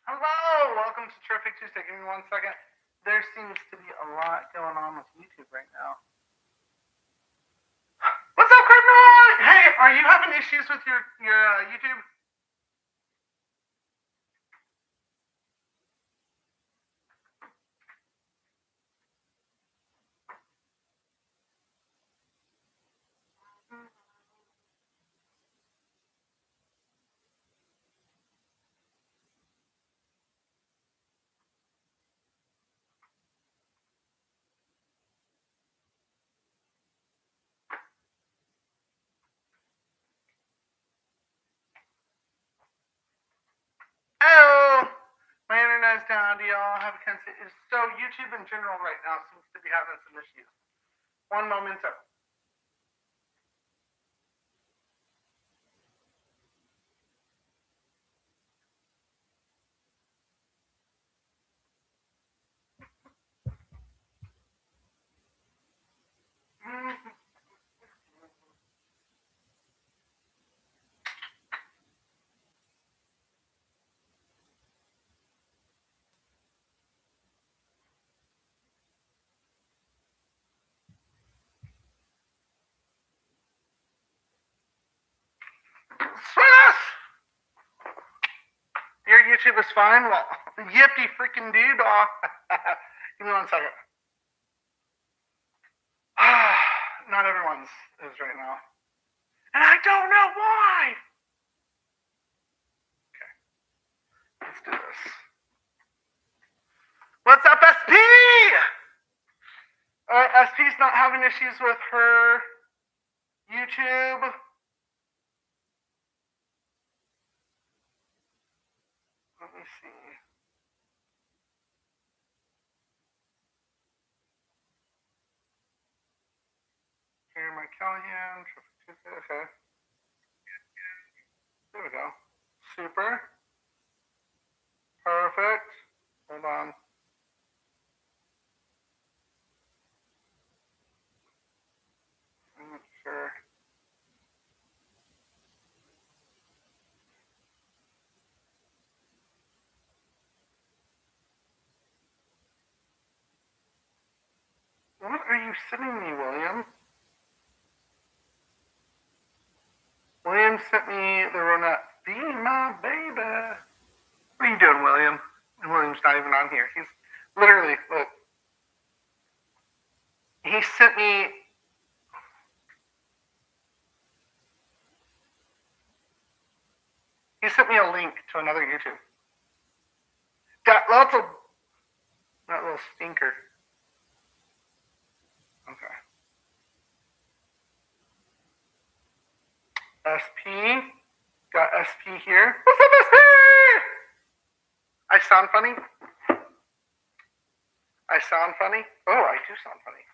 Hello, welcome to Terrific Tuesday. Give me 1 second. There seems to be a lot going on with YouTube right now. What's up, Cardinal? Hey, are you having issues with your YouTube? Oh, my internet's down. Do y'all have a consent? So YouTube in general right now seems to be having some issues. One moment. Sweet. Your YouTube is fine? Well, yippee freaking dude. Give me 1 second. Not everyone's is right now. And I don't know why. Okay. Let's do this. What's up, SP? SP's not having issues with her YouTube. Let me see. Here, my Callihan. Okay. There we go. Super. Perfect. Hold on. I'm not sure. What are you sending me, William? William sent me the Ronette. Be my baby. What are you doing, William? And William's not even on here. He's literally, look. He sent me. He sent me a link to another YouTube. Got lots of that little stinker. Okay. SP. Got SP here. What's up, SP? I sound funny? I sound funny? Oh, I do sound funny.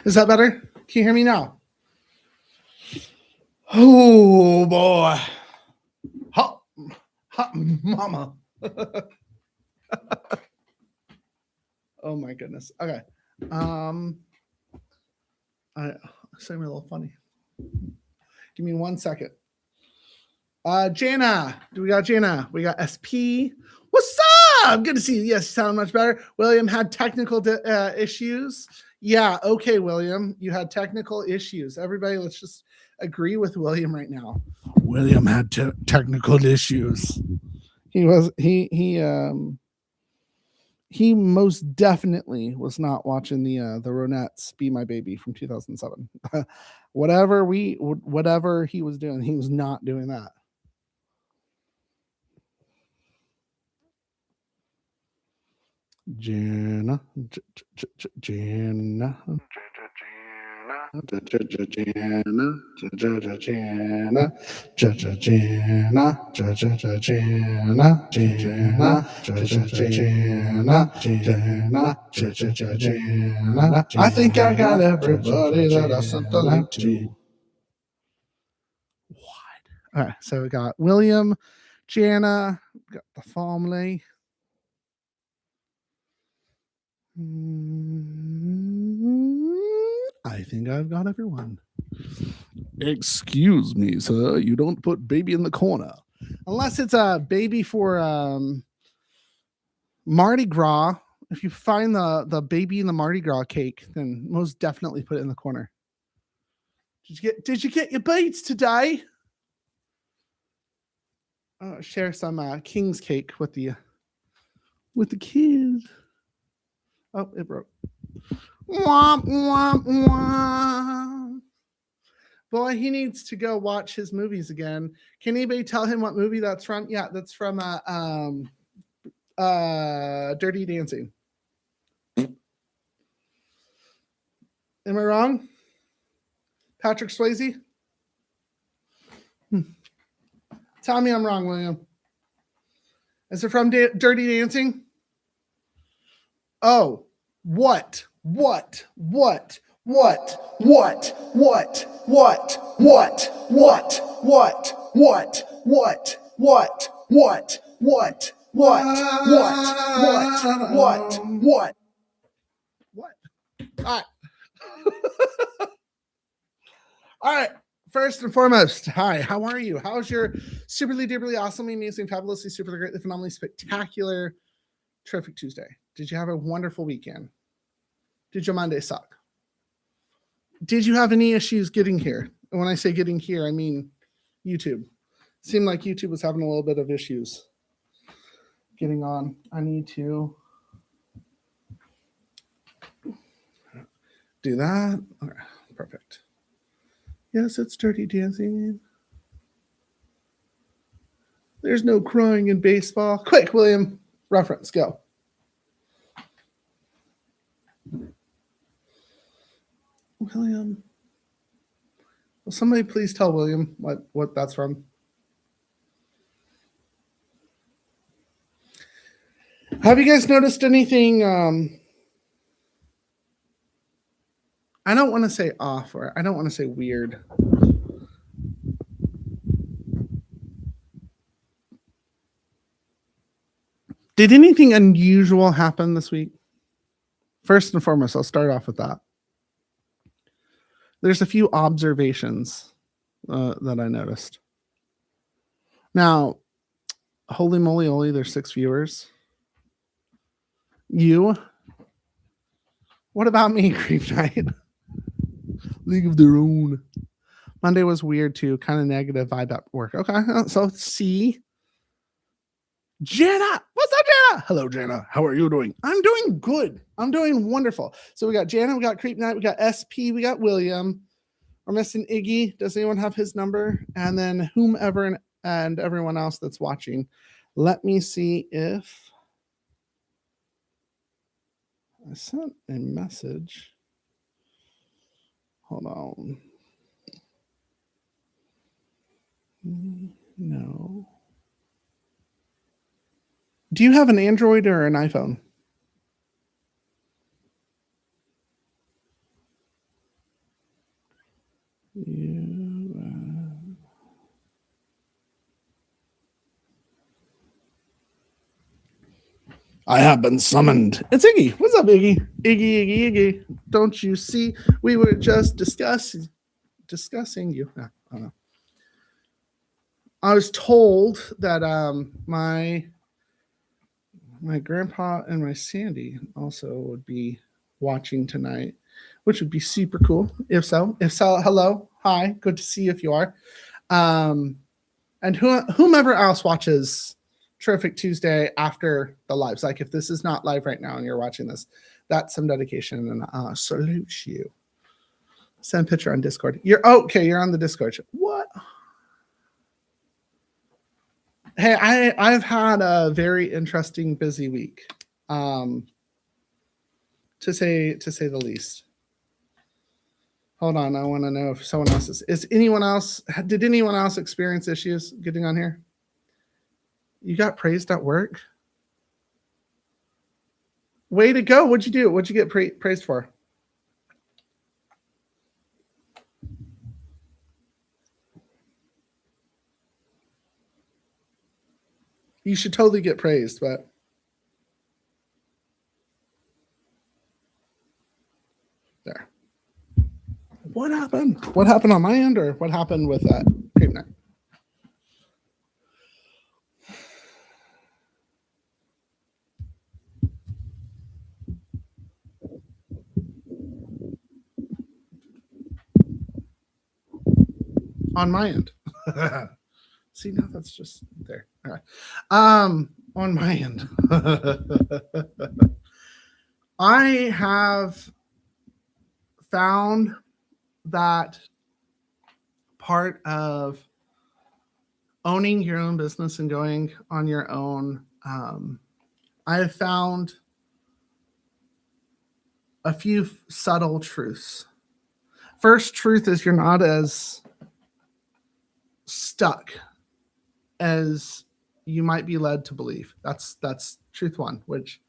Is that better? Can you hear me now? Oh boy. Hot, hot mama. Oh my goodness. Okay. I sound a little funny. Give me 1 second. Jana. Do we got Jana? We got SP. What's up? Good to see you. Yes, you sound much better. William had technical issues. Yeah, okay, William. You had technical issues. Everybody, let's just agree with William right now. William had technical issues. He most definitely was not watching the Ronettes "Be My Baby" from 2007. whatever he was doing, he was not doing that. Jana. I think I got everybody that I sent the link to. What? All right, so we got William, Jana, got the family. I think I've got everyone. Excuse me, sir. You don't put baby in the corner. Unless it's a baby for Mardi Gras. If you find the baby in the Mardi Gras cake, then most definitely put it in the corner. Did you get your beads today? Share some king's cake with the kids. Oh, it broke. Womp, womp, womp. Boy, he needs to go watch his movies again. Can anybody tell him what movie that's from? Yeah, that's from Dirty Dancing. Am I wrong? Patrick Swayze? Tell me I'm wrong, William. Is it from Dirty Dancing? Oh, what? What? What? What? What? What? What? What? What? What? What? What? What? What? What? What? All right. All right. First and foremost, hi, how are you? How's your superly, duperly, awesomely, amazing, fabulously, super greatly, phenomenally, spectacular, terrific Tuesday? Did you have a wonderful weekend? Did your Monday suck? Did you have any issues getting here? And when I say getting here, I mean YouTube. Seemed like YouTube was having a little bit of issues getting on. I need to do that. All right, perfect. Yes, it's Dirty Dancing. There's no crying in baseball. Quick, William, reference, go. William. Will somebody please tell William what that's from? Have you guys noticed anything? I don't want to say off, or I don't want to say weird. Did anything unusual happen this week? First and foremost, I'll start off with that. There's a few observations that I noticed. Now, holy moly, there's 6 viewers. You? What about me, Creep Night? League of Their Own. Monday was weird too, kind of negative vibe at work. Okay, so C. Jana, what's up, Jana? Hello, Jana. How are you doing? I'm doing good. I'm doing wonderful. So we got Jana, we got Creep Night, we got SP, we got William. We're missing Iggy. Does anyone have his number? And then whomever and everyone else that's watching. Let me see if I sent a message. Hold on. No. Do you have an Android or an iPhone? I have been summoned. It's Iggy. What's up, Iggy? Iggy. Don't you see? We were just discussing you. I don't know. I was told that my grandpa and my Sandy also would be watching tonight, which would be super cool. If so, hello, hi, good to see you if you are. And whomever else watches Terrific Tuesday after the lives, like if this is not live right now and you're watching this, that's some dedication, and salute you. Send a picture on Discord. You're okay. You're on the Discord. What? Hey, I've had a very interesting, busy week, to say the least. Hold on, I want to know if someone else is anyone else. Did anyone else experience issues getting on here? You got praised at work? Way to go! What'd you do? What'd you get praised for? You should totally get praised, but there. What happened? What happened on my end, or what happened with that creep neck? On my end. See, now that's just there. All right. On my end. I have found that part of owning your own business and going on your own, I have found a few subtle truths. First truth is you're not as stuck as you might be led to believe. That's truth one, which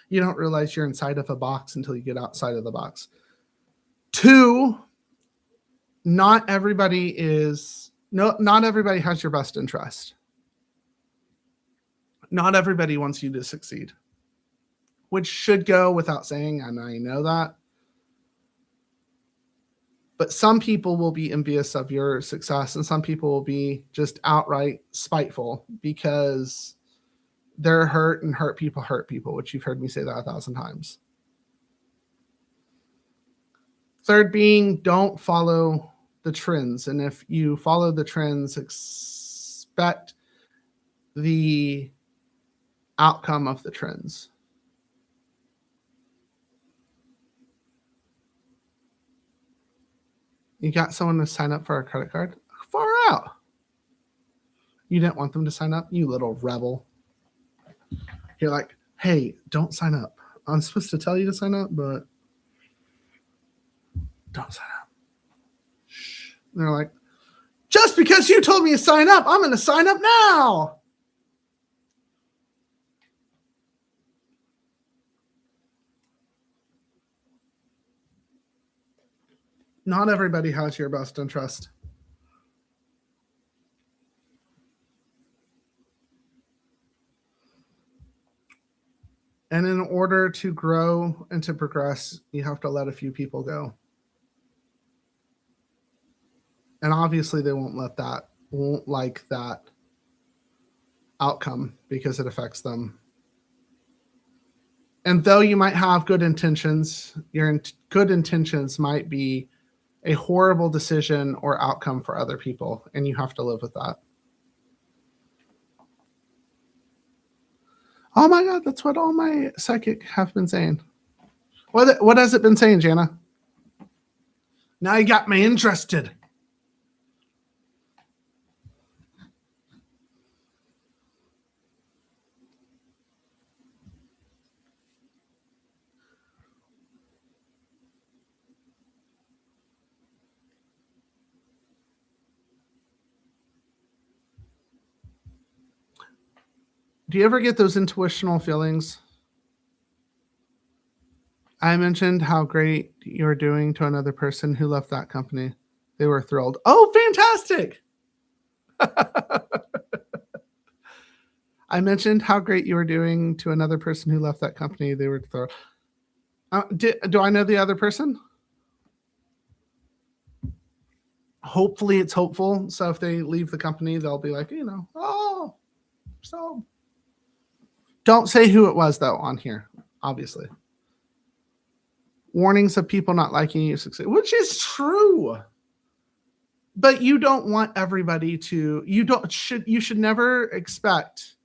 you don't realize you're inside of a box until you get outside of the box. Two, not everybody has your best interest. Not everybody wants you to succeed, which should go without saying, and I know that. But some people will be envious of your success, and some people will be just outright spiteful because they're hurt, and hurt people, which you've heard me say that 1,000 times. Third being, don't follow the trends. And if you follow the trends, expect the outcome of the trends. You got someone to sign up for a credit card? Far out. You didn't want them to sign up, you little rebel. You're like, hey, don't sign up. I'm supposed to tell you to sign up, but don't sign up. Shh. And they're like, just because you told me to sign up, I'm going to sign up now. Not everybody has your best interest. And in order to grow and to progress, you have to let a few people go. And obviously they won't like that outcome because it affects them. And though you might have good intentions, your good intentions might be a horrible decision or outcome for other people, and you have to live with that. Oh my God, that's what all my psychic have been saying. What has it been saying, Jana? Now you got me interested. Do you ever get those intuitional feelings? I mentioned how great you're doing to another person who left that company. They were thrilled. Oh, fantastic. I mentioned how great you were doing to another person who left that company. They were thrilled. Do I know the other person? Hopefully it's hopeful. So if they leave the company, they'll be like, oh, so. Don't say who it was, though, on here, obviously. Warnings of people not liking you succeed, which is true. But you don't want everybody to, you should never expect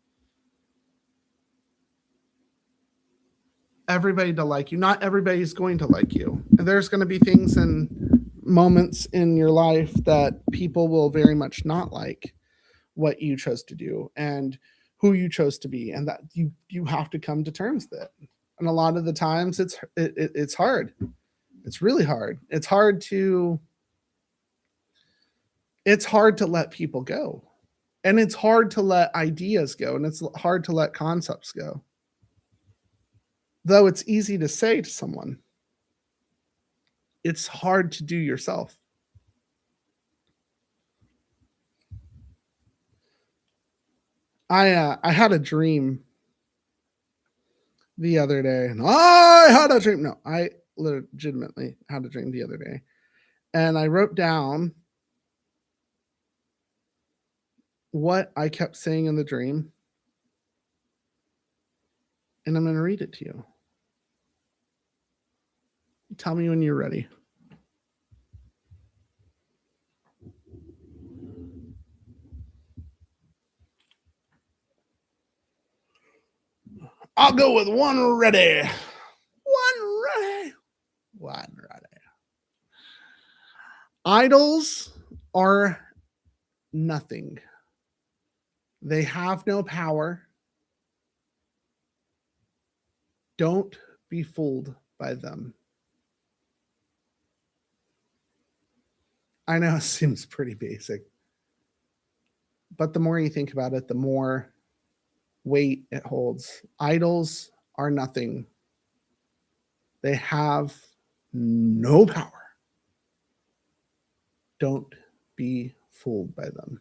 everybody to like you. Not everybody's going to like you. And there's going to be things and moments in your life that people will very much not like what you chose to do and who you chose to be, and that you have to come to terms with it. And a lot of the times it's hard. It's really hard. It's hard to let people go. And it's hard to let ideas go, and it's hard to let concepts go. Though it's easy to say to someone, it's hard to do yourself. I had a dream the other day. And I had a dream. No, I legitimately had a dream the other day. And I wrote down what I kept saying in the dream. And I'm going to read it to you. Tell me when you're ready. I'll go with one ready. One ready. One ready. Idols are nothing. They have no power. Don't be fooled by them. I know it seems pretty basic, but the more you think about it, the more weight it holds. Idols are nothing. They have no power. Don't be fooled by them.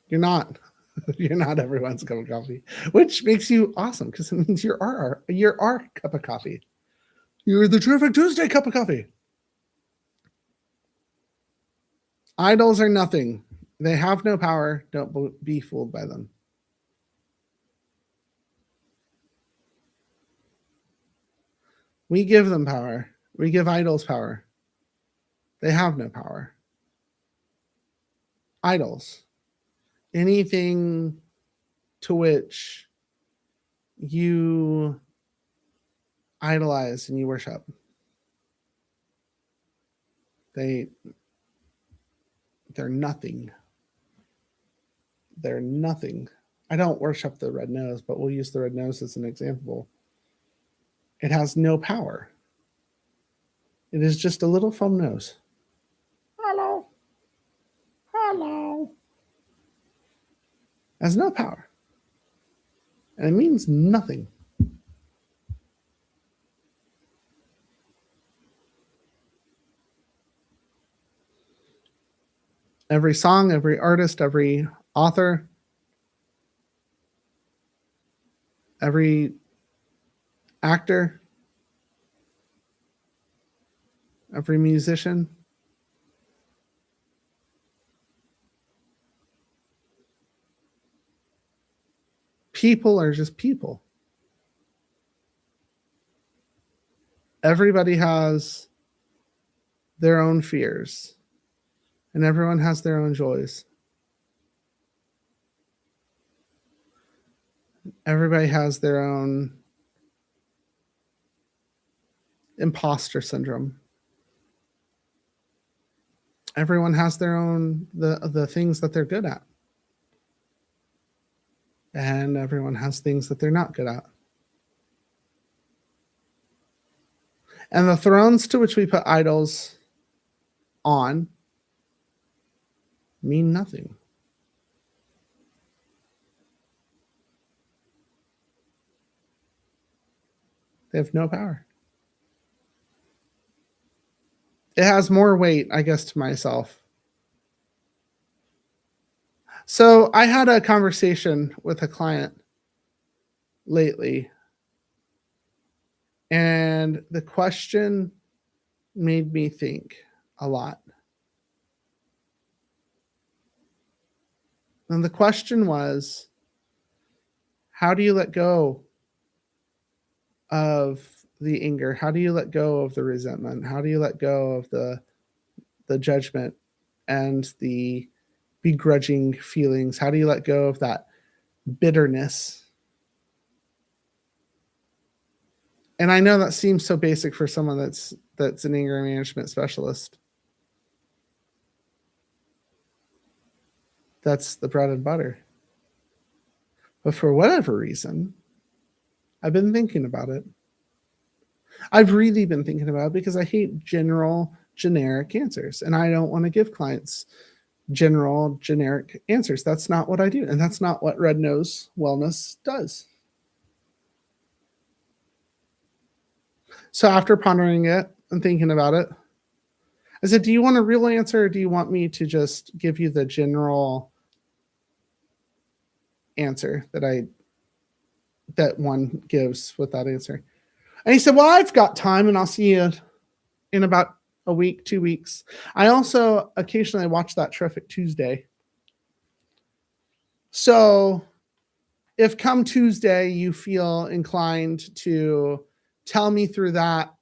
You're not. You're not everyone's cup of coffee, which makes you awesome because it means you're our cup of coffee. You're the Terrific Tuesday cup of coffee. Idols are nothing. They have no power. Don't be fooled by them. We give them power. We give idols power. They have no power. Idols. Anything to which you idolize and you worship. They're nothing. They're nothing. I don't worship the red nose, but we'll use the red nose as an example. It has no power. It is just a little foam nose. Hello. Hello. It has no power. And it means nothing. Every song, every artist, every author, every actor, every musician, people are just people. Everybody has their own fears, and everyone has their own joys. Everybody has their own imposter syndrome. Everyone has their own the things that they're good at. And everyone has things that they're not good at. And the thrones to which we put idols on mean nothing. They have no power. It has more weight, I guess, to myself. So I had a conversation with a client lately, and the question made me think a lot. And the question was, how do you let go of the anger? How do you let go of the resentment? How do you let go of the judgment and the begrudging feelings? How do you let go of that bitterness? And I know that seems so basic for someone that's an anger management specialist. That's the bread and butter. But for whatever reason, I've been thinking about it. I've really been thinking about it because I hate generic answers, and I don't want to give clients generic answers. That's not what I do, and that's not what Red Nose Wellness does. So after pondering it and thinking about it, I said, do you want a real answer, or do you want me to just give you the general answer that one gives with that answer? And he said, well, I've got time, and I'll see you in about a week, 2 weeks. I also occasionally watch that Terrific Tuesday. So if come Tuesday you feel inclined to tell me through that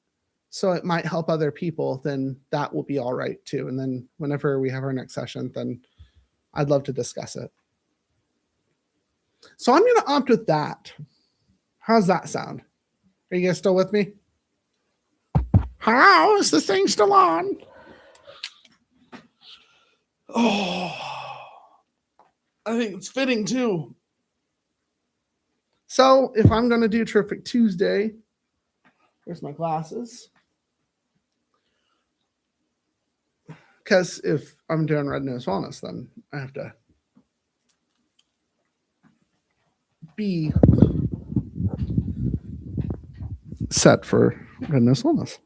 so it might help other people, then that will be all right too. And then whenever we have our next session, then I'd love to discuss it. So I'm going to opt with that. How's that sound? Are you guys still with me? How is this thing still on? Oh, I think it's fitting too. So if I'm going to do Terrific Tuesday, here's my glasses. Because if I'm doing Red Nose Wellness, then I have to be set for Red Nose Wellness.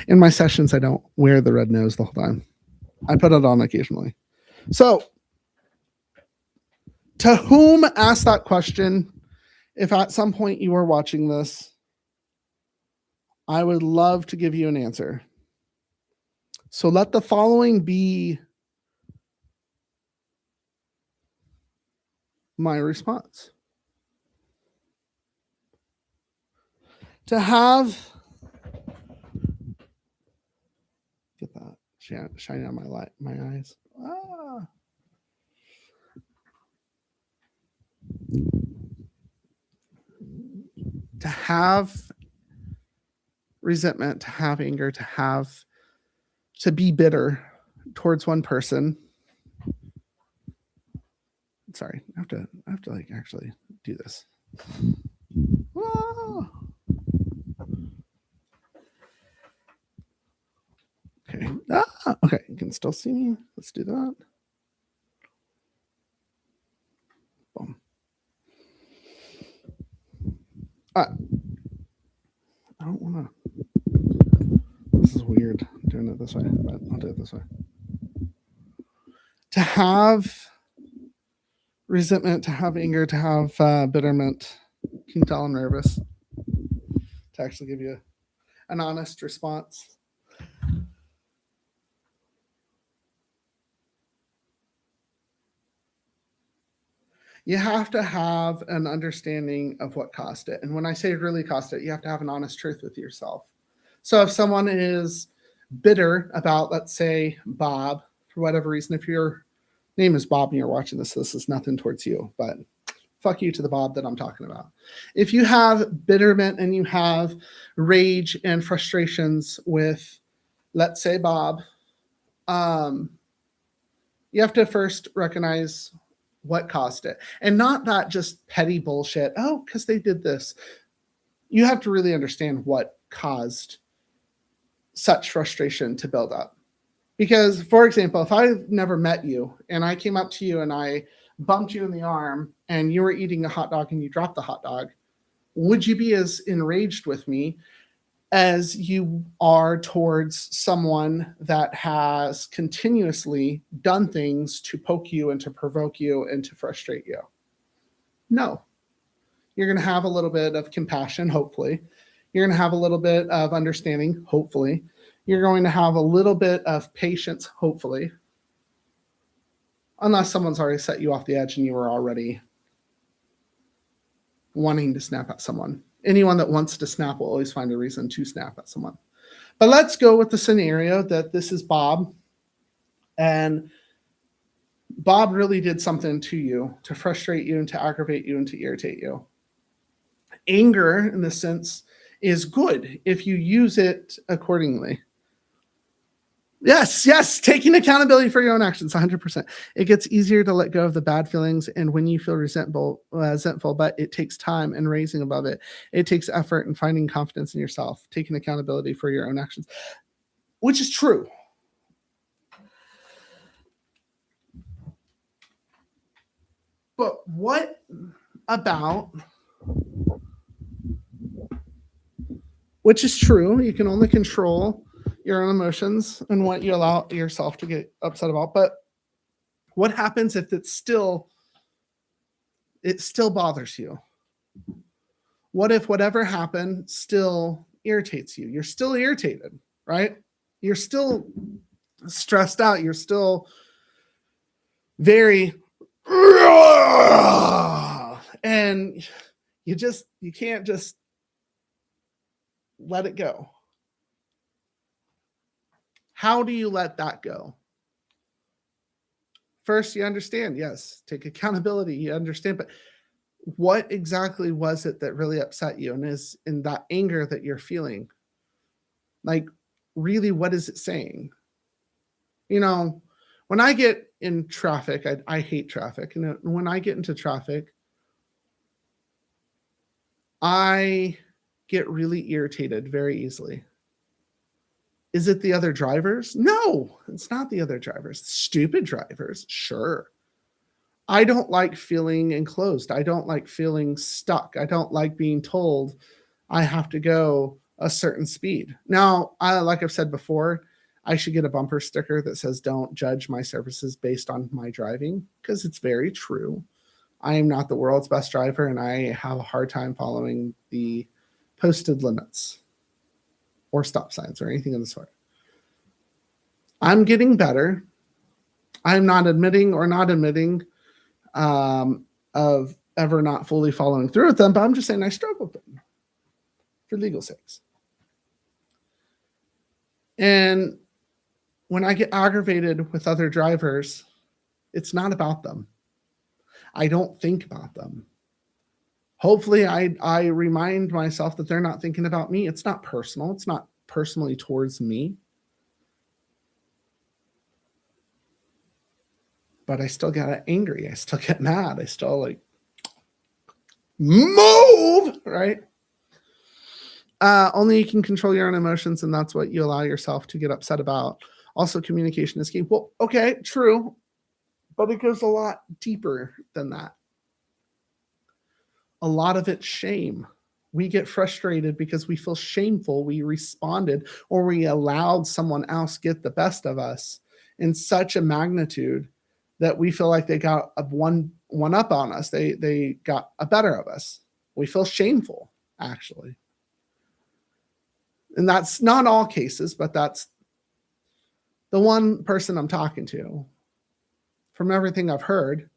In my sessions, I don't wear the red nose the whole time. I put it on occasionally. So, to whom asked that question, if at some point you are watching this, I would love to give you an answer. So let the following be my response. To have, get that shining on my eyes. To have resentment, to have anger, to be bitter towards one person. Sorry, I have to like actually do this. Okay. Okay, you can still see me. Let's do that. Boom. I don't want to. This is weird doing it this way, but I'll do it this way. To have resentment, to have anger, to have bitterment. Can you tell I'm nervous? To actually give you an honest response. You have to have an understanding of what caused it. And when I say really caused it, you have to have an honest truth with yourself. So if someone is bitter about, let's say, Bob, for whatever reason, if your name is Bob and you're watching this is nothing towards you, but fuck you to the Bob that I'm talking about. If you have bitterment and you have rage and frustrations with, let's say, Bob, you have to first recognize what caused it. And not that just petty bullshit. Oh, because they did this. You have to really understand what caused such frustration to build up. Because, for example, if I've never met you and I came up to you and I bumped you in the arm and you were eating a hot dog and you dropped the hot dog, would you be as enraged with me as you are towards someone that has continuously done things to poke you and to provoke you and to frustrate you? No. You're going to have a little bit of compassion, hopefully. You're going to have a little bit of understanding, hopefully. You're going to have a little bit of patience, hopefully. Unless someone's already set you off the edge and you were already wanting to snap at someone. Anyone that wants to snap will always find a reason to snap at someone. But let's go with the scenario that this is Bob, and Bob really did something to you to frustrate you and to aggravate you and to irritate you. Anger, in this sense, is good if you use it accordingly. Yes, taking accountability for your own actions, 100%. It gets easier to let go of the bad feelings, and when you feel resentful, but it takes time and raising above it. It takes effort and finding confidence in yourself, taking accountability for your own actions, which is true. But what about, which is true, you can only control your own emotions and what you allow yourself to get upset about. But what happens if it still bothers you? What if whatever happened still irritates you? You're still irritated, right? You're still stressed out. You're still very and you can't just let it go. How do you let that go? First, you understand, yes, take accountability, you understand, but what exactly was it that really upset you? And is in that anger that you're feeling, like, really, what is it saying? You know, when I get in traffic, I hate traffic. And when I get into traffic, I get really irritated very easily. Is it the other drivers? No, it's not the other drivers. Stupid drivers, sure. I don't like feeling enclosed. I don't like feeling stuck. I don't like being told I have to go a certain speed. Now, like I've said before, I should get a bumper sticker that says, "Don't judge my services based on my driving," because it's very true. I am not the world's best driver, and I have a hard time following the posted limits or stop signs or anything of the sort. I'm getting better. I'm not admitting of ever not fully following through with them, but I'm just saying I struggle with them for legal sakes. And when I get aggravated with other drivers, it's not about them. I don't think about them. Hopefully, I remind myself that they're not thinking about me. It's not personal. It's not personally towards me. But I still get angry. I still get mad. I still like, move, right? Only you can control your own emotions, and that's what you allow yourself to get upset about. Also, communication is key. Well, okay, true, but it goes a lot deeper than that. A lot of it's shame. We get frustrated because we feel shameful. We responded or we allowed someone else get the best of us in such a magnitude that we feel like they got a one up on us. They got a better of us. We feel shameful, actually. And that's not all cases, but that's the one person I'm talking to. From everything I've heard,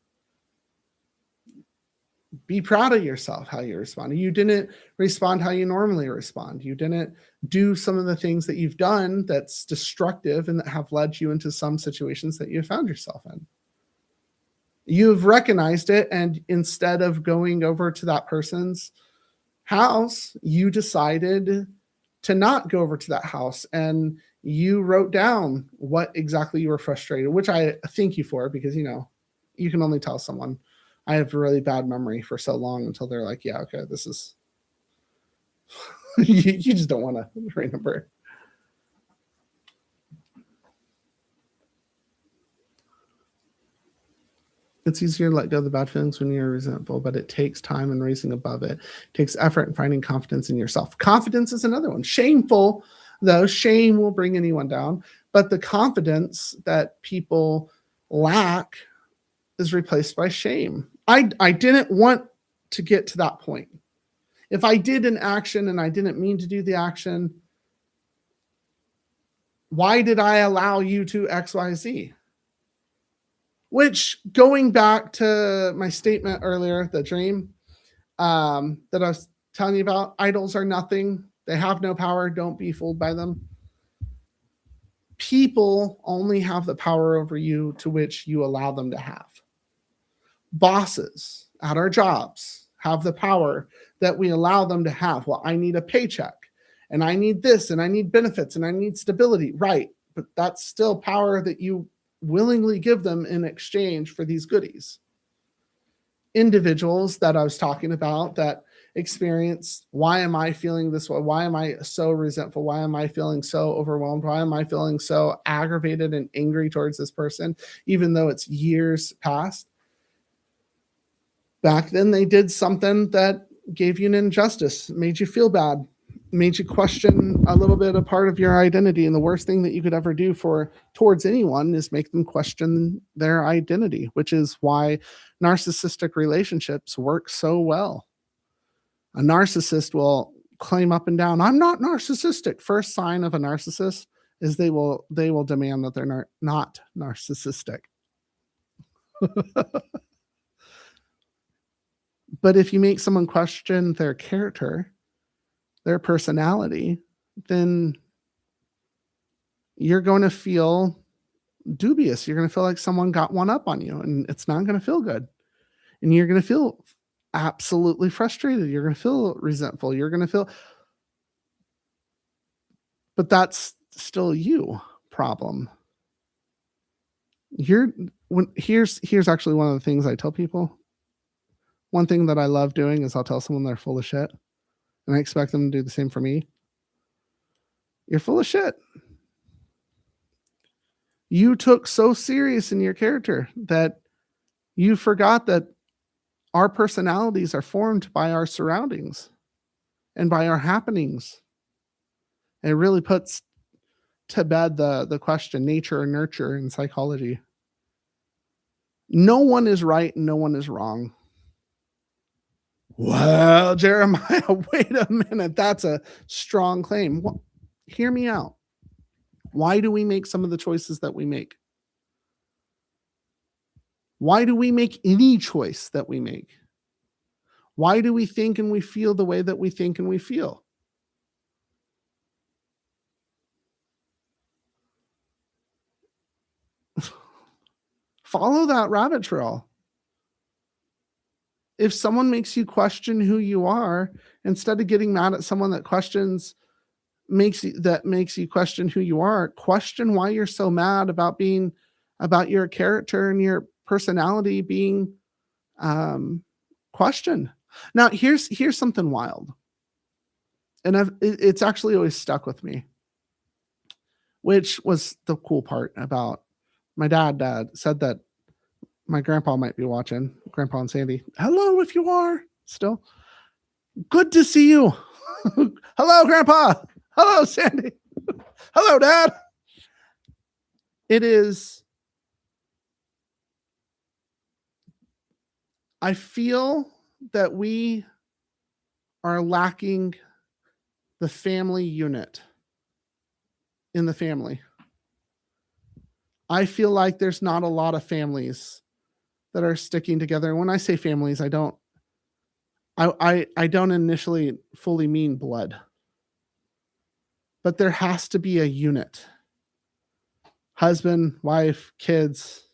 be proud of yourself, how you responded. You didn't respond how you normally respond. You didn't do some of the things that you've done that's destructive and that have led you into some situations that you found yourself in. You've recognized it, and instead of going over to that person's house, you decided to not go over to that house, and you wrote down what exactly you were frustrated, which I thank you for, because you can only tell someone. I have a really bad memory for so long until they're like, yeah, okay, this is you just don't want to remember. It's easier to let go of the bad feelings when you're resentful, but it takes time and raising above it. It takes effort and finding confidence in yourself. Confidence is another one. Shameful, though, shame will bring anyone down, but the confidence that people lack is replaced by shame. I didn't want to get to that point. If I did an action and I didn't mean to do the action, why did I allow you to XYZ? Which, going back to my statement earlier, the dream that I was telling you about, idols are nothing. They have no power. Don't be fooled by them. People only have the power over you to which you allow them to have. Bosses at our jobs have the power that we allow them to have. Well, I need a paycheck, and I need this, and I need benefits, and I need stability. Right, but that's still power that you willingly give them in exchange for these goodies. Individuals that I was talking about that experience, why am I feeling this way? Why am I so resentful? Why am I feeling so overwhelmed? Why am I feeling so aggravated and angry towards this person, even though it's years past? Back then, they did something that gave you an injustice, made you feel bad, made you question a little bit a part of your identity. And the worst thing that you could ever do towards anyone is make them question their identity, which is why narcissistic relationships work so well. A narcissist will claim up and down, I'm not narcissistic. First sign of a narcissist is they will demand that they're not narcissistic. But if you make someone question their character, their personality, then you're going to feel dubious. You're going to feel like someone got one up on you, and it's not going to feel good. And you're going to feel absolutely frustrated. You're going to feel resentful. You're going to feel, but that's still you problem. Here's actually one of the things I tell people. One thing that I love doing is I'll tell someone they're full of shit, and I expect them to do the same for me. You're full of shit. You took so serious in your character that you forgot that our personalities are formed by our surroundings and by our happenings. It really puts to bed the question, nature or nurture in psychology. No one is right and no one is wrong. Well, Jeremiah, wait a minute. That's a strong claim. Well, hear me out. Why do we make some of the choices that we make? Why do we make any choice that we make? Why do we think and we feel the way that we think and we feel? Follow that rabbit trail. If someone makes you question who you are, instead of getting mad at someone that makes you question who you are, question why you're so mad about your character and your personality being questioned. Now, here's something wild, and it's actually always stuck with me, which was the cool part about my dad. Said that my grandpa might be watching. Grandpa and Sandy, hello if you are still. Good to see you. Hello, Grandpa. Hello, Sandy. Hello, Dad. I feel that we are lacking the family unit in the family. I feel like there's not a lot of families that are sticking together. And when I say families, I don't initially fully mean blood. But there has to be a unit. Husband, wife, kids,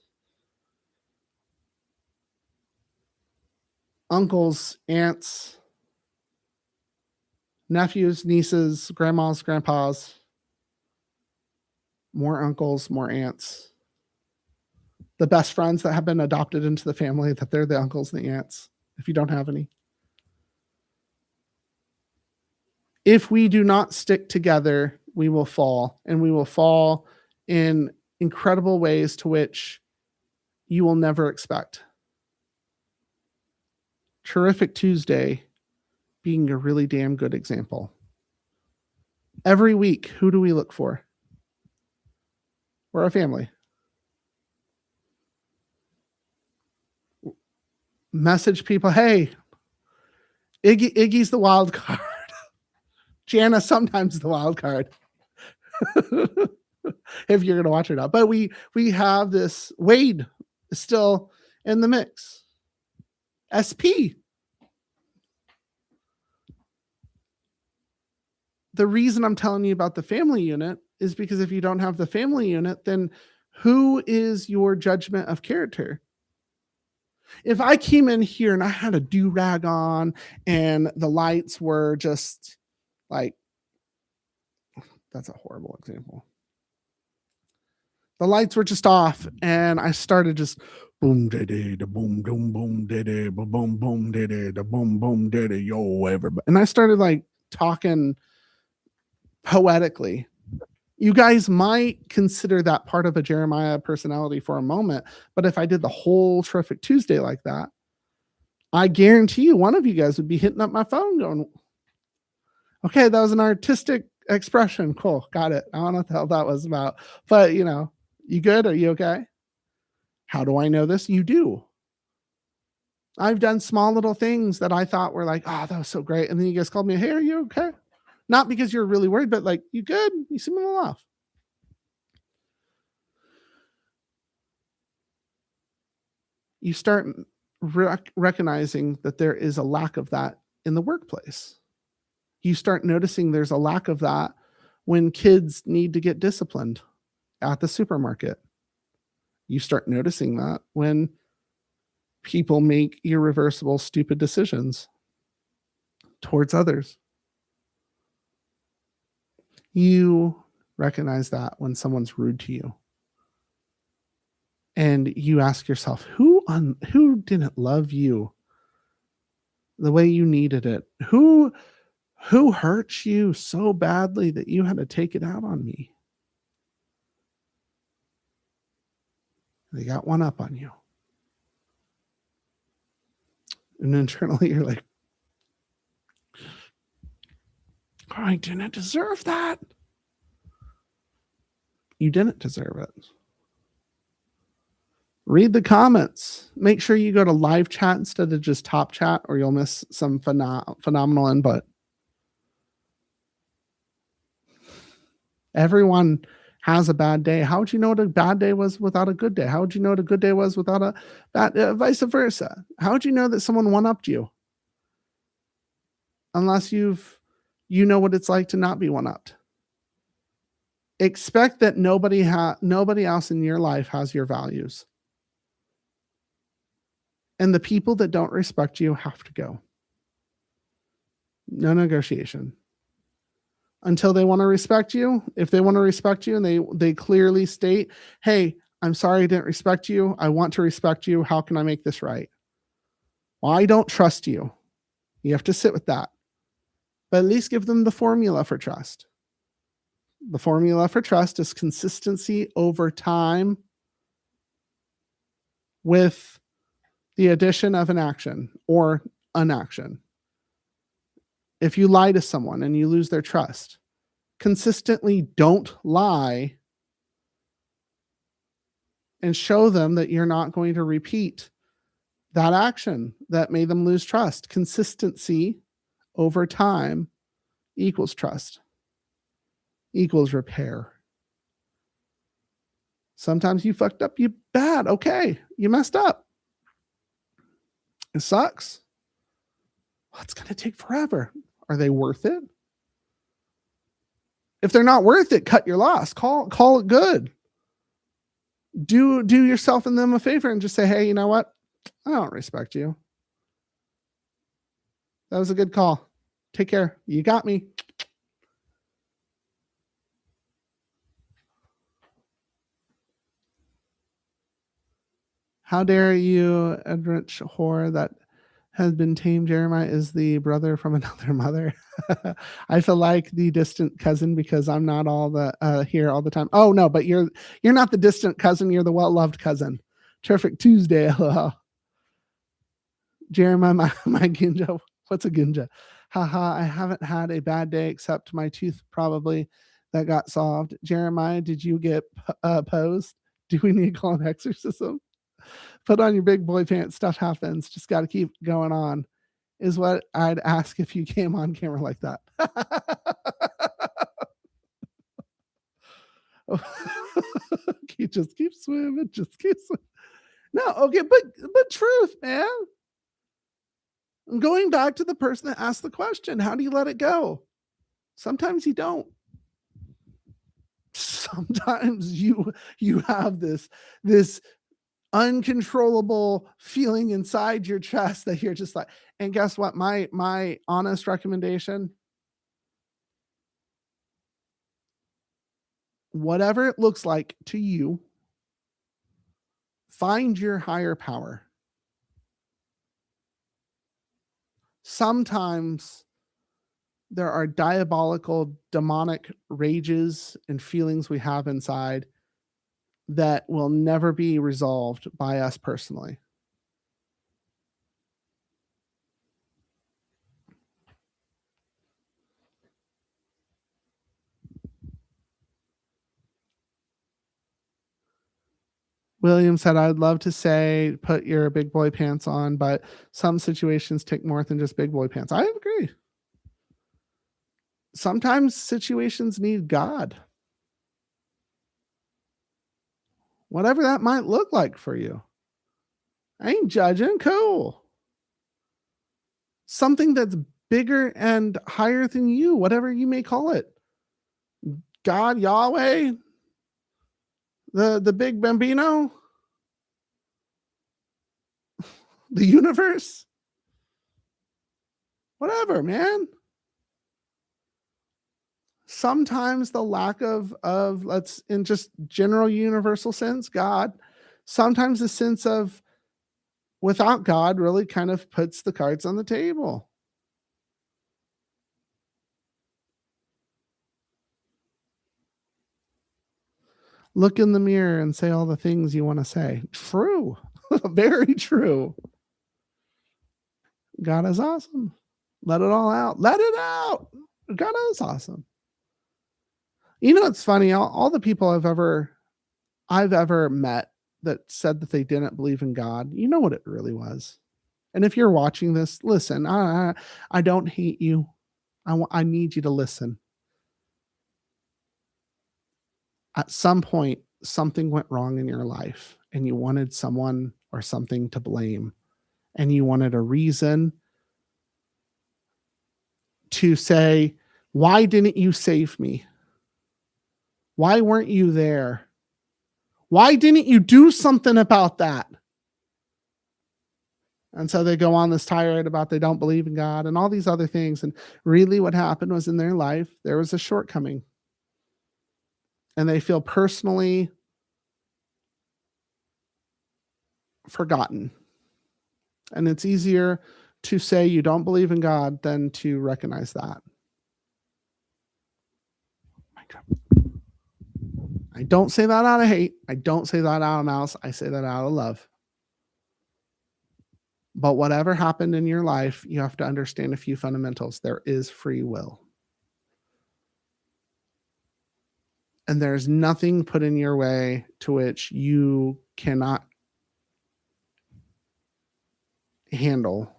uncles, aunts, nephews, nieces, grandmas, grandpas, more uncles, more aunts. The best friends that have been adopted into the family, that they're the uncles and the aunts, if you don't have any. If we do not stick together, we will fall, and we will fall in incredible ways to which you will never expect. Terrific Tuesday being a really damn good example. Every week, who do we look for? We're a family. Message people, hey, Iggy's the wild card. Jana sometimes the wild card. If you're going to watch it out. But we have this. Wade is still in the mix. SP. The reason I'm telling you about the family unit is because if you don't have the family unit, then who is your judgment of character? If I came in here and I had a do-rag on and the lights were just like, that's a horrible example. The lights were just off and I started just boom diddy, da boom boom boom diddy, boom boom diddy, da boom boom diddy, yo everybody. And I started like talking poetically. You guys might consider that part of a Jeremiah personality for a moment, but if I did the whole Terrific Tuesday like that, I guarantee you one of you guys would be hitting up my phone going, okay, that was an artistic expression. Cool. Got it. I don't know what the hell that was about. But, you good? Are you okay? How do I know this? You do. I've done small little things that I thought were like, oh, that was so great. And then you guys called me, hey, are you okay? Not because you're really worried, but like, you good? You seem a little off. You start recognizing that there is a lack of that in the workplace. You start noticing there's a lack of that when kids need to get disciplined at the supermarket. You start noticing that when people make irreversible, stupid decisions towards others. You recognize that when someone's rude to you. And you ask yourself, who didn't love you the way you needed it? Who hurt you so badly that you had to take it out on me? They got one up on you. And internally you're like, I didn't deserve that. You didn't deserve it. Read the comments. Make sure you go to live chat instead of just top chat, or you'll miss some phenomenal input. Everyone has a bad day. How would you know what a bad day was without a good day? How would you know what a good day was without a bad, vice versa? How would you know that someone one-upped you? Unless you know what it's like to not be one-upped. Expect that nobody else in your life has your values. And the people that don't respect you have to go. No negotiation. Until they want to respect you. If they want to respect you and they clearly state, hey, I'm sorry I didn't respect you. I want to respect you. How can I make this right? Well, I don't trust you. You have to sit with that. But at least give them the formula for trust. The formula for trust is consistency over time with the addition of an action or an action. If you lie to someone and you lose their trust, consistently don't lie and show them that you're not going to repeat that action that made them lose trust. Consistency over time equals trust, equals repair. Sometimes you fucked up, you bad. Okay, you messed up. It sucks. Well, it's going to take forever. Are they worth it? If they're not worth it, cut your loss. Call it good. Do yourself and them a favor and just say, hey, you know what? I don't respect you. That was a good call. Take care. You got me. How dare you, Edrich whore that has been tamed. Jeremiah is the brother from another mother. I feel like the distant cousin because I'm not all the here all the time. Oh no, but you're not the distant cousin. You're the well-loved cousin. Terrific Tuesday. Jeremiah, my ginja. What's a ginja? Haha, I haven't had a bad day except my tooth probably that got solved. Jeremiah, did you get posed? Do we need to call an exorcism? Put on your big boy pants. Stuff happens. Just got to keep going on, is what I'd ask if you came on camera like that. You just keep swimming. Just keep swimming. No, okay, but truth, man. Going back to the person that asked the question, how do you let it go? Sometimes you don't. Sometimes you have this uncontrollable feeling inside your chest that you're just like, and guess what? My honest recommendation, whatever it looks like to you, find your higher power. Sometimes there are diabolical, demonic rages and feelings we have inside that will never be resolved by us personally. William said, I'd love to say, put your big boy pants on, but some situations take more than just big boy pants. I agree. Sometimes situations need God, whatever that might look like for you. I ain't judging. Cool. Something that's bigger and higher than you, whatever you may call it. God, Yahweh, the big bambino, the universe, whatever, man. Sometimes the lack of let's in just general universal sense, God, sometimes the sense of without God really kind of puts the cards on the table. Look in the mirror and say all the things you want to say. True. Very true. God is awesome. Let it all out. Let it out. God is awesome. You know, it's funny. All the people I've ever met that said that they didn't believe in God, you know what it really was. And if you're watching this, listen. I don't hate you. I need you to listen. At some point, something went wrong in your life, and you wanted someone or something to blame, and you wanted a reason to say, "Why didn't you save me? Why weren't you there? Why didn't you do something about that?" And so they go on this tirade about they don't believe in God and all these other things. And really, what happened was in their life, there was a shortcoming. And they feel personally forgotten. And it's easier to say you don't believe in God than to recognize that. I don't say that out of hate. I don't say that out of malice. I say that out of love. But whatever happened in your life, you have to understand a few fundamentals. There is free will. And there's nothing put in your way to which you cannot handle.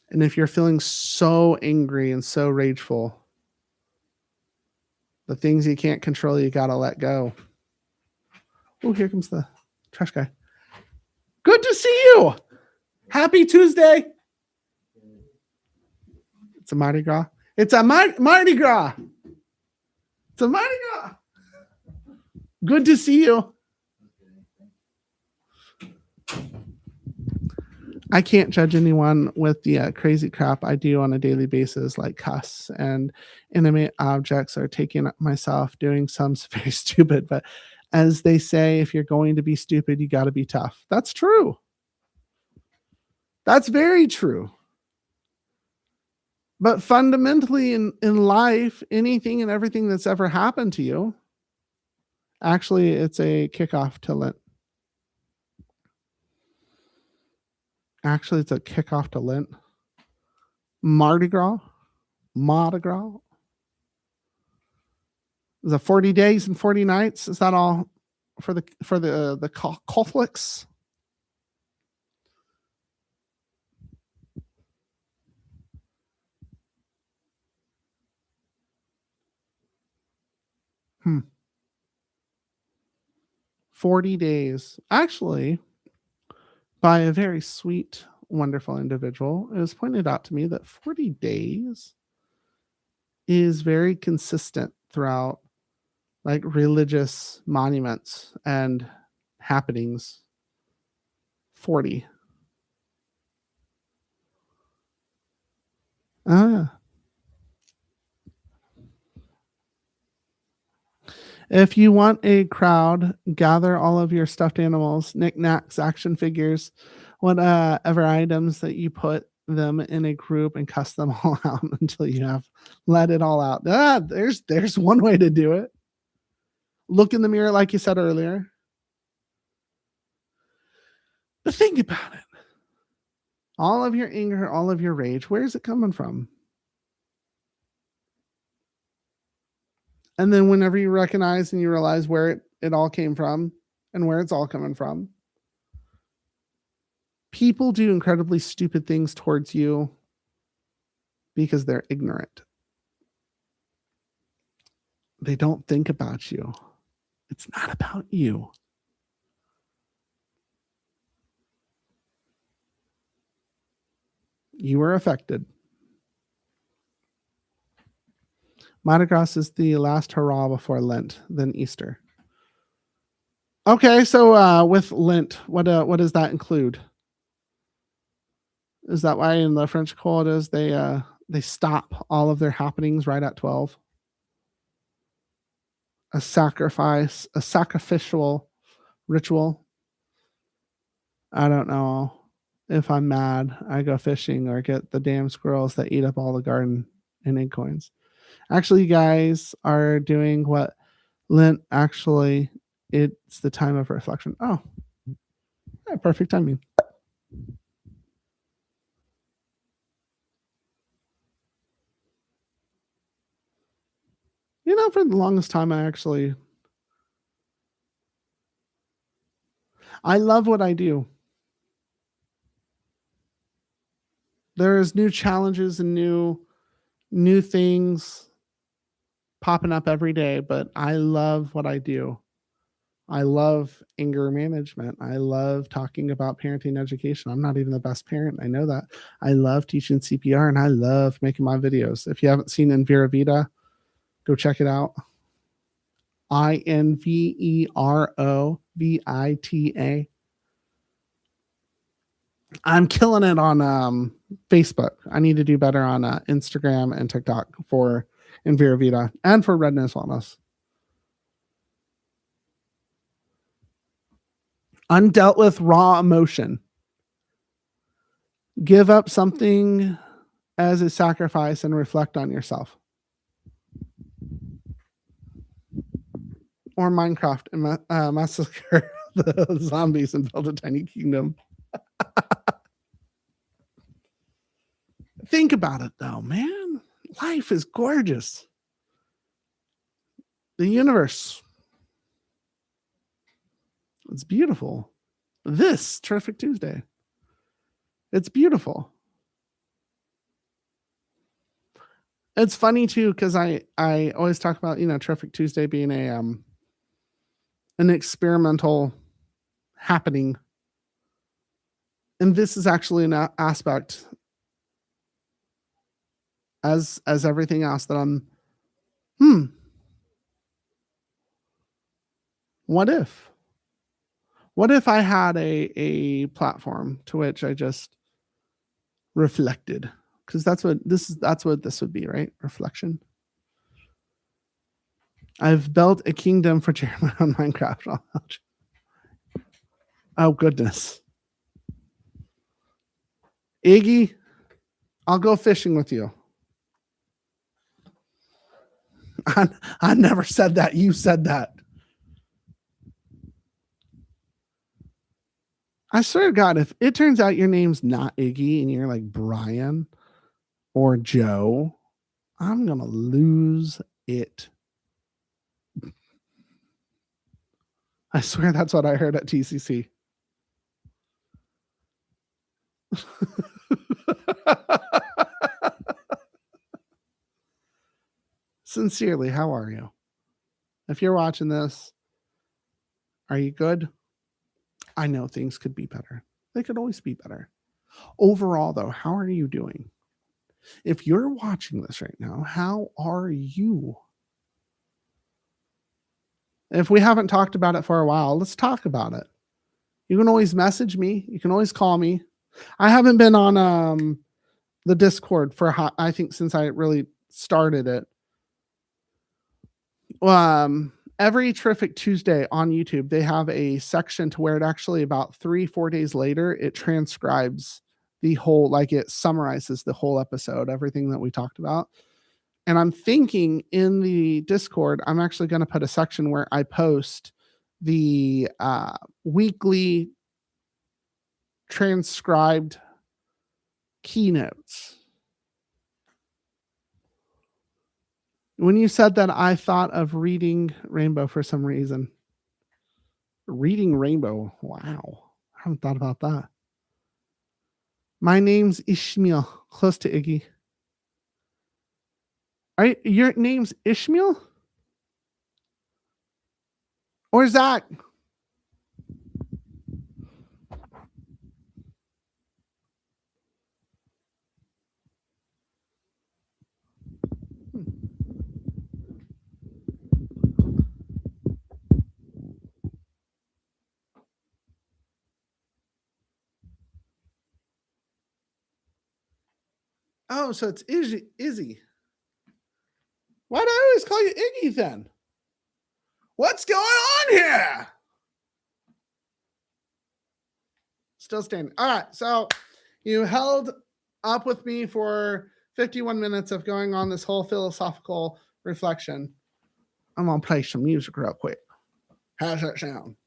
And if you're feeling so angry and so rageful, the things you can't control, you got to let go. Oh, here comes the trash guy. Good to see you. Happy Tuesday. It's a Mardi Gras. It's a Mardi Gras. It's a Mardi Gras. Good to see you. I can't judge anyone with the crazy crap I do on a daily basis, like cuss and inanimate objects, or taking myself doing some very stupid. But as they say, if you're going to be stupid, you got to be tough. That's true. That's very true. But fundamentally in life, anything and everything that's ever happened to you, actually, it's a kickoff to Lent. Actually, it's a kickoff to Lent. Mardi Gras. Mardi Gras. Is it 40 days and 40 nights? Is that all for the Catholics? Hmm. 40 days. Actually, by a very sweet, wonderful individual, it was pointed out to me that 40 days is very consistent throughout like religious monuments and happenings. 40. Ah. If you want a crowd, gather all of your stuffed animals, knickknacks, action figures, whatever items that you put them in a group and cuss them all out until you have let it all out. There's one way to do it. Look in the mirror, like you said earlier. But think about it. All of your anger, all of your rage, where is it coming from? And then whenever you recognize and you realize where it all came from and where it's all coming from, people do incredibly stupid things towards you because they're ignorant. They don't think about you. It's not about you. You were affected. Mardi Gras is the last hurrah before Lent, then Easter. Okay, so with Lent, what does that include? Is that why in the French quotas they stop all of their happenings right at 12? A sacrificial ritual. I don't know. If I'm mad, I go fishing or get the damn squirrels that eat up all the garden and acorns. Actually, you guys are doing what Lent actually, it's the time of reflection. Oh, yeah, perfect timing. You know, for the longest time, I love what I do. There's new challenges and new things popping up every day, but I love what I do. I love anger management. I love talking about parenting education. I'm not even the best parent. I know that. I love teaching CPR and I love making my videos. If you haven't seen Invera Vita, go check it out. INVEROVITA. I'm killing it on Facebook. I need to do better on Instagram and TikTok for Invera Vita and for Redness Wellness. Undealt with raw emotion. Give up something as a sacrifice and reflect on yourself. Or Minecraft and massacre the zombies and build a tiny kingdom. Think about it though, man. Life is gorgeous. The universe. It's beautiful. This Terrific Tuesday. It's beautiful. It's funny too, because I always talk about, Terrific Tuesday being an experimental happening. And this is actually an aspect as everything else that I'm what if I had a platform to which I just reflected? Because that's what this would be, right? Reflection. I've built a kingdom for Jeremiah on Minecraft. Oh goodness. Iggy, I'll go fishing with you. I never said that. You said that. I swear to God, if it turns out your name's not Iggy and you're like Brian or Joe, I'm going to lose it. I swear that's what I heard at TCC. Sincerely, how are you? If you're watching this, are you good? I know things could be better. They could always be better. Overall, though, how are you doing? If you're watching this right now, how are you? If we haven't talked about it for a while, let's talk about it. You can always message me. You can always call me. I haven't been on the Discord for I think since I really started it. Every Terrific Tuesday on YouTube, they have a section to where it actually about 3-4 days later, it transcribes the whole, like it summarizes the whole episode, everything that we talked about. And I'm thinking in the Discord, I'm actually going to put a section where I post the weekly transcribed keynotes. When you said that, I thought of reading Rainbow for some reason. Reading Rainbow. Wow. I haven't thought about that. My name's Ishmael, close to Iggy. Your name's Ishmael? Or Zach? Oh, so it's Izzy. Why do I always call you Iggy then? What's going on here? Still standing. All right. So you held up with me for 51 minutes of going on this whole philosophical reflection. I'm going to play some music real quick. How's that sound?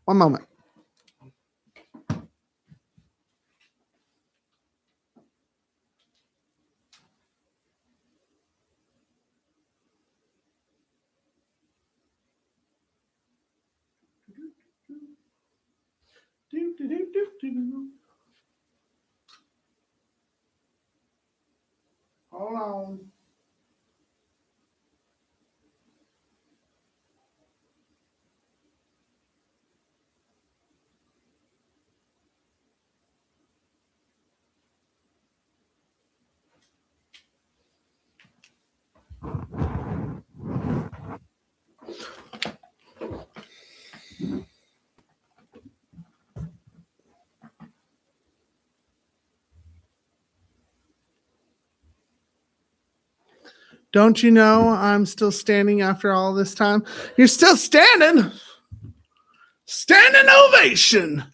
One moment. Hold on. Don't you know I'm still standing after all this time? You're still standing. Standing ovation.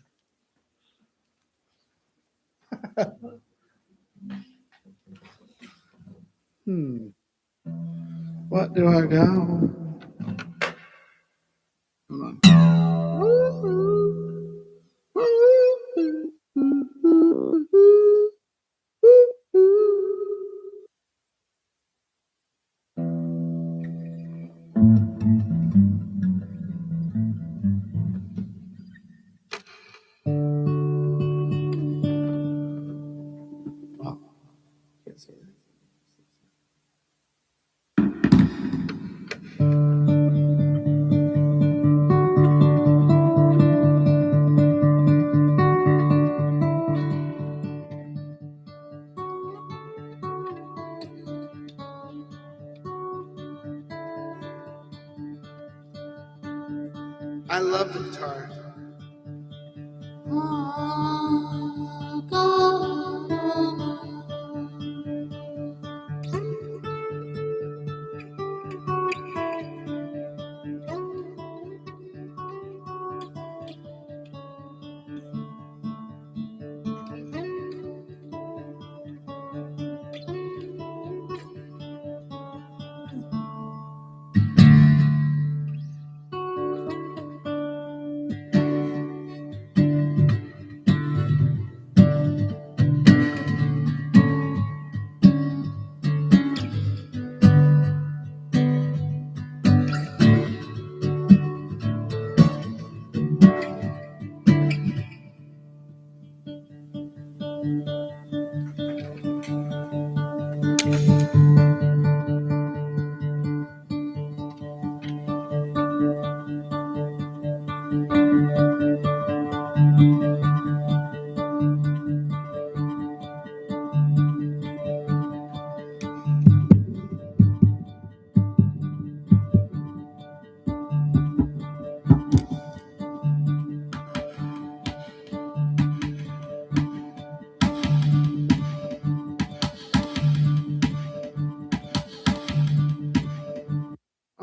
What do I go? Hold on. I love the guitar.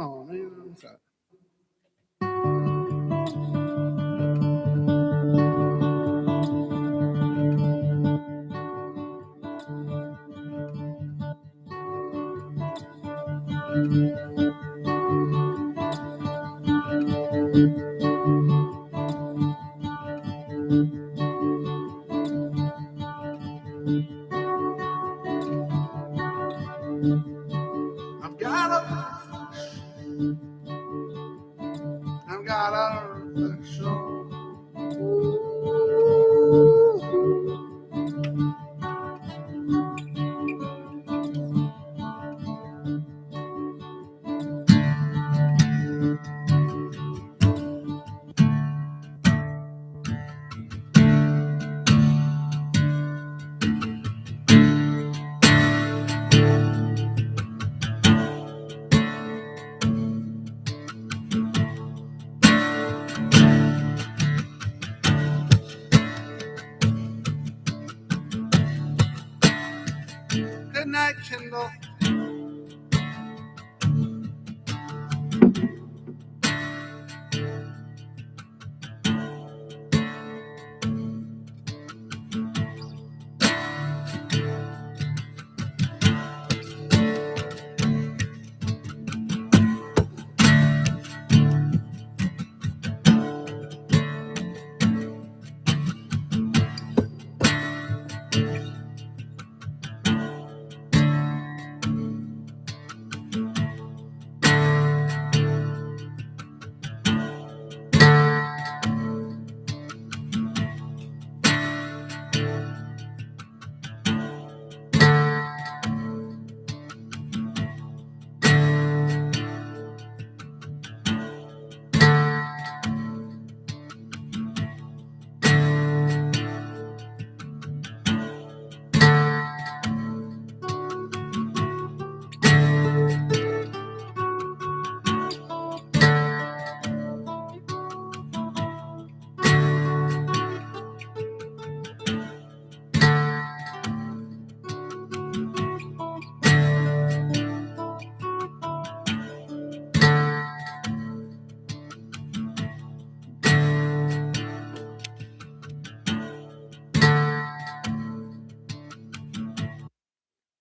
Oh man, I'm sad. I've got a reflection. Good night, Kindle.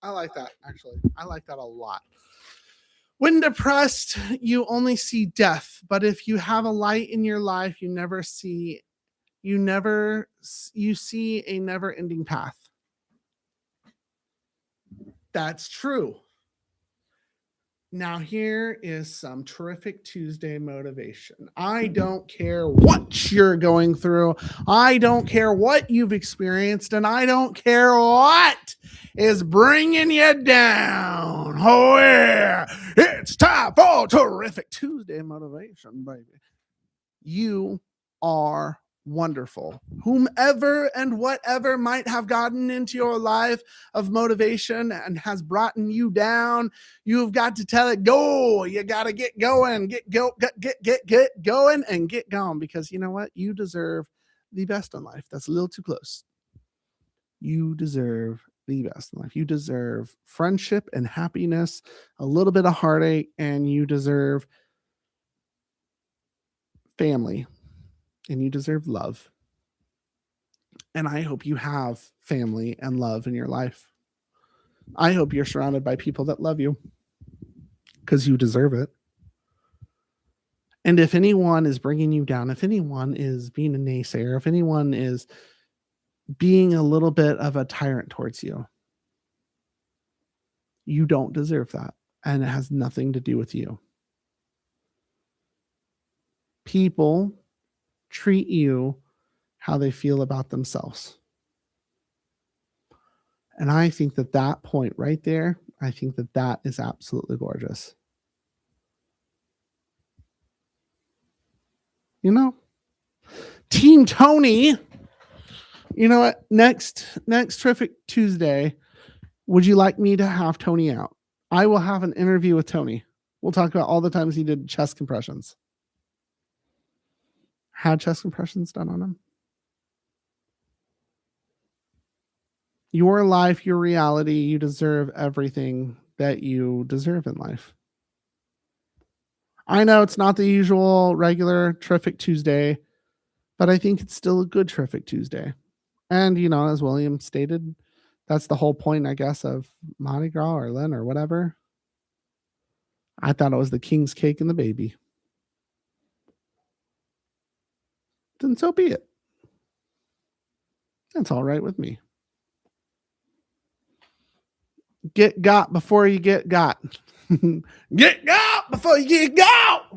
I like that, actually. I like that a lot. When depressed, you only see death, but if you have a light in your life, you see a never-ending path. That's true. Now, here is some terrific Tuesday motivation. I don't care what you're going through. I don't care what you've experienced, and I don't care what is bringing you down. Oh, yeah. It's time for terrific Tuesday motivation, baby. You are wonderful. Whomever and whatever might have gotten into your life of motivation and has brought you down, you've got to tell it go. You got to get going, get going and get going, because you know what? You deserve the best in life. That's a little too close. You deserve the best in life. You deserve friendship and happiness, a little bit of heartache, and you deserve family. And you deserve love. And I hope you have family and love in your life. I hope you're surrounded by people that love you, because you deserve it. And if anyone is bringing you down, if anyone is being a naysayer, if anyone is being a little bit of a tyrant towards you, you don't deserve that. And it has nothing to do with you. People treat you how they feel about themselves. And I think that point right there, I think that is absolutely gorgeous. You know, Team Tony, you know what? Next terrific Tuesday, would you like me to have Tony out? I will have an interview with Tony. We'll talk about all the times he did chest compressions. Had chest compressions done on him. Your life, your reality, you deserve everything that you deserve in life. I know it's not the usual regular terrific Tuesday, but I think it's still a good terrific Tuesday. And, you know, as William stated, that's the whole point, I guess, of Mardi Gras or Lent or whatever. I thought it was the king's cake and the baby. Then so be it. That's all right with me. Get got before you get got. Get got before you get got.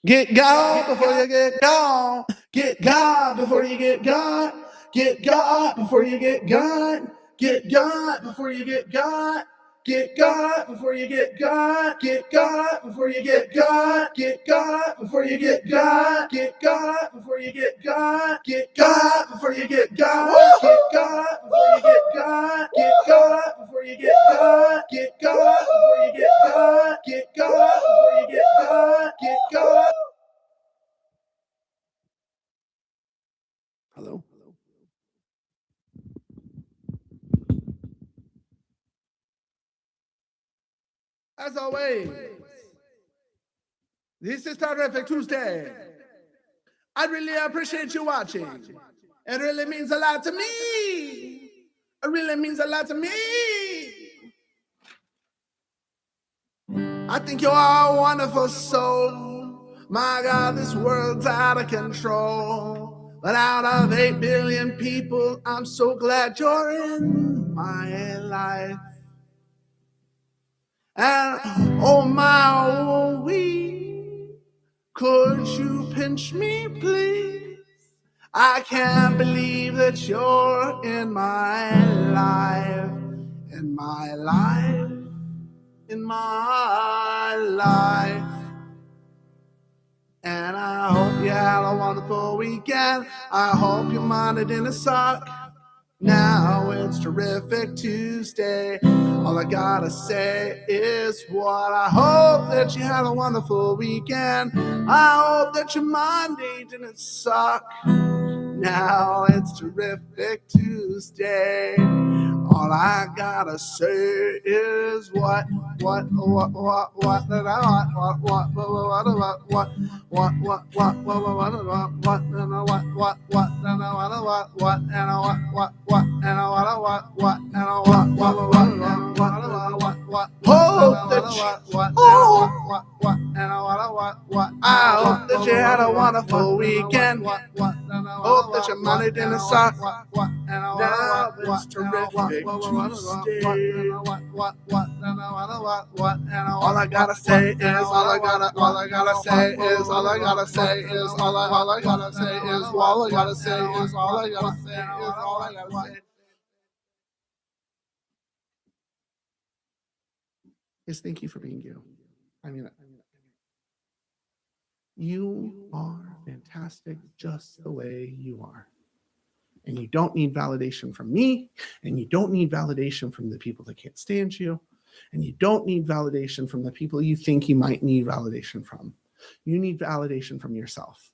Get got before you get got. Get got before you get got. Get got before you get got. Get got before you get got. Get got before you get got. Get got before you get got. Get got before you get got. Get got before you get got. Get got before you get got. Get got before you get got. Get got before you get got. Get got before you get got. Get got before you get got. Get got. Hello. As always, this is Terrific Tuesday. I really appreciate you watching. It really means a lot to me. It really means a lot to me. I think you are a wonderful soul. My God, this world's out of control. But out of 8 billion people, I'm so glad you're in my life. And oh my, oh wee, could you pinch me, please? I can't believe that you're in my life, in my life, in my life. And I hope you had a wonderful weekend. I hope your mind didn't suck. Now it's Terrific Tuesday. All I gotta say is what I hope that you had a wonderful weekend. I hope that your Monday didn't suck. Now it's Terrific Tuesday. All I gotta say is what I hope that you had a wonderful weekend. Hope that your money didn't suck. Now it's Terrific Tuesday. All I gotta say is all I gotta say is all I gotta say is all I gotta say is all I gotta say is all I gotta say is all I gotta say. Is thank you for being you. I mean, you are fantastic just the way you are. And you don't need validation from me, and you don't need validation from the people that can't stand you, and you don't need validation from the people you think you might need validation from. You need validation from yourself.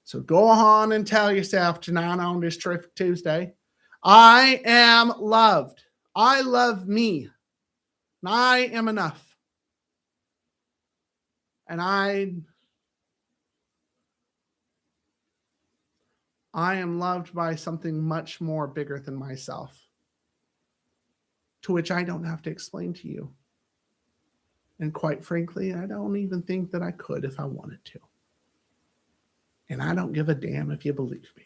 So go on and tell yourself tonight on this Terrific Tuesday, I am loved. I love me. And I am enough. And I am loved by something much more bigger than myself, to which I don't have to explain to you. And quite frankly, I don't even think that I could if I wanted to. And I don't give a damn if you believe me.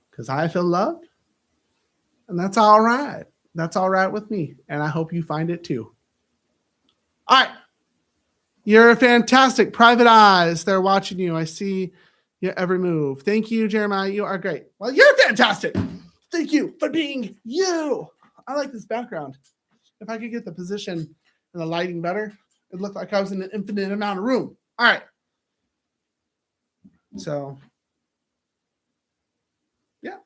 Because I feel loved, and that's all right. That's all right with me. And I hope you find it too. All right. You're fantastic. Private eyes, they're watching you. I see your every move. Thank you, Jeremiah. You are great. Well, you're fantastic. Thank you for being you. I like this background. If I could get the position and the lighting better, it looked like I was in an infinite amount of room. All right. So, yeah.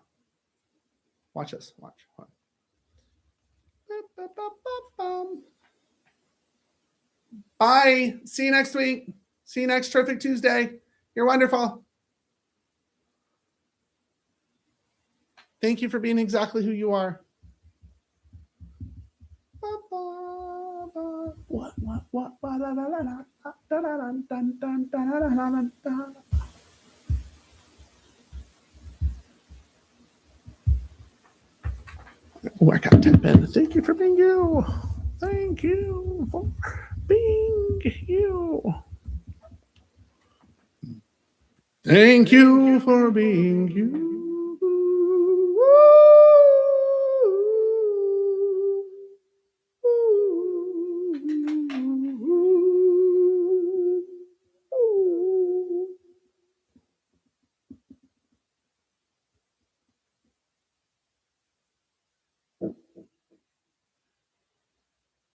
Watch this. Watch. Bye. See you next week. See you next Terrific Tuesday. You're wonderful. Thank you for being exactly who you are. Workout tip in. Thank you for being you. Thank you for being you. Thank you for being you.